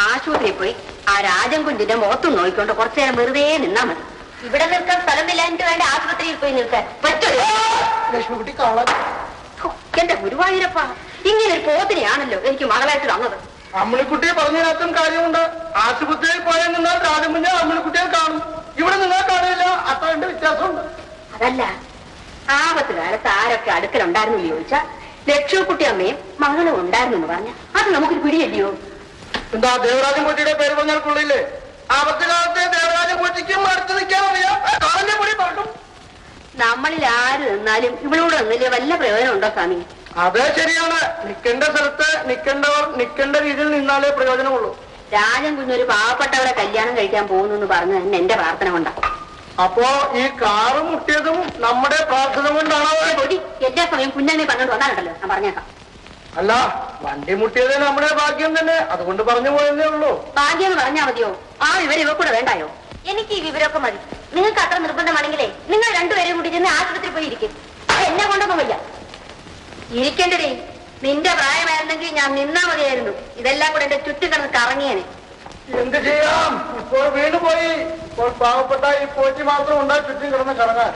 ആശുപത്രിയിൽ പോയി ആ രാജൻ കുഞ്ഞിന്റെ മുഖത്തും നോക്കിക്കൊണ്ട് കുറച്ചു നേരം വെറുതെ നിന്നാ മതി. ഇവിടെ നിൽക്കാൻ സ്ഥലമില്ല, എന്നിട്ട് വേണ്ട ആശുപത്രിയിൽ പോയി നിൽക്കാൻ പറ്റുമോ? ലക്ഷ്മിക്കുട്ടി കാണാൻ എന്റെ ഗുരുവായൂരപ്പ, ഇങ്ങനെ ഒരു പോത്തിനെയാണല്ലോ എനിക്ക് മകളായിട്ട് തന്നത്. അമ്മിണിക്കുട്ടിയെ പറഞ്ഞതിനകത്തും കാര്യമുണ്ട്. ആശുപത്രിയിൽ പോയാൽ നിന്നാൽ രാജൻ കുഞ്ഞ് അമ്മിണിക്കുട്ടിയെ കാണും, ഇവിടെ നിങ്ങൾ കാണില്ല. അത്ര വ്യത്യാസമുണ്ട്. അതല്ല, ആപത്ത് കാലത്ത് ആരൊക്കെ അടുക്കലുണ്ടായിരുന്നു എന്ന് ചോദിച്ചാൽ ലക്ഷ്മിക്കുട്ടി അമ്മയും മകളും ഉണ്ടായിരുന്നു എന്ന് പറഞ്ഞ അത് നമുക്കൊരു പിടിയല്ലയോ? എന്താ ദേവരാജൻ കുട്ടിയുടെ പേര് പറഞ്ഞാൽ കൊള്ളില്ലേ? ആപത്ത് കാലത്തെ ദേവരാജൻ കുട്ടിക്കും അടുത്ത് നിൽക്കാൻ അറിയാം. പൊടി പറക്കും. നമ്മളിൽ ആര് നിന്നാലും ഇവളോട് നിന്നില്ലേ വല്ല പ്രയോജനം ഉണ്ടോ സ്വാമി? അതെ, ശരിയാണ്. നിൽക്കേണ്ട സ്ഥലത്ത് നിൽക്കേണ്ടവർ നിൽക്കേണ്ട രീതിയിൽ നിന്നാലേ പ്രയോജനമുള്ളൂ. രാജൻ കുഞ്ഞൊരു പാവപ്പെട്ടവരെ കല്യാണം കഴിക്കാൻ പോകുന്നു എന്ന് പറഞ്ഞു തന്നെ എന്റെ പ്രാർത്ഥന കൊണ്ടാണ്. അപ്പോ ഈ കാറ് മുട്ടിയതും നമ്മുടെ പ്രാർത്ഥന കൊണ്ടാണോ? എല്ലാ സമയം കുഞ്ഞാനെ പറഞ്ഞോണ്ട് വന്നാലുണ്ടല്ലോ, ഞാൻ പറഞ്ഞേക്കാം. അല്ല, വണ്ടി മുട്ടിയത് നമ്മുടെ ഭാഗ്യം തന്നെ, അതുകൊണ്ട് പറഞ്ഞു പോയതേ ഉള്ളൂ. ഭാഗ്യം എന്ന് പറഞ്ഞാൽ മതിയോ? ആ വിവരം ഇവക്കൂടെ വേണ്ടായോ? എനിക്ക് ഈ വിവരമൊക്കെ മതി. നിങ്ങൾക്ക് അത്ര നിർബന്ധമാണെങ്കിലേ നിങ്ങൾ രണ്ടുപേരും കൂടി ചെന്ന് ആശുപത്രി പോയി ഇരിക്കും. എന്നെ കൊണ്ടൊന്നും വയ്യ. ഇരിക്കേണ്ടതേ, നിന്റെ പ്രായമായിരുന്നെങ്കിൽ ഞാൻ നിന്നാ മതിയായിരുന്നു. ഇതെല്ലാം കൂടെ എന്റെ ചുറ്റിക്കിടന്ന് കറങ്ങിയേനെ. എന്ത് ചെയ്യാം, ഇപ്പോൾ വീണ് പോയി. ഇപ്പോൾ പാവപ്പെട്ട ഈ പോറ്റി മാത്രം ഉണ്ടായി ചുറ്റും കിടന്ന് കറങ്ങാൻ.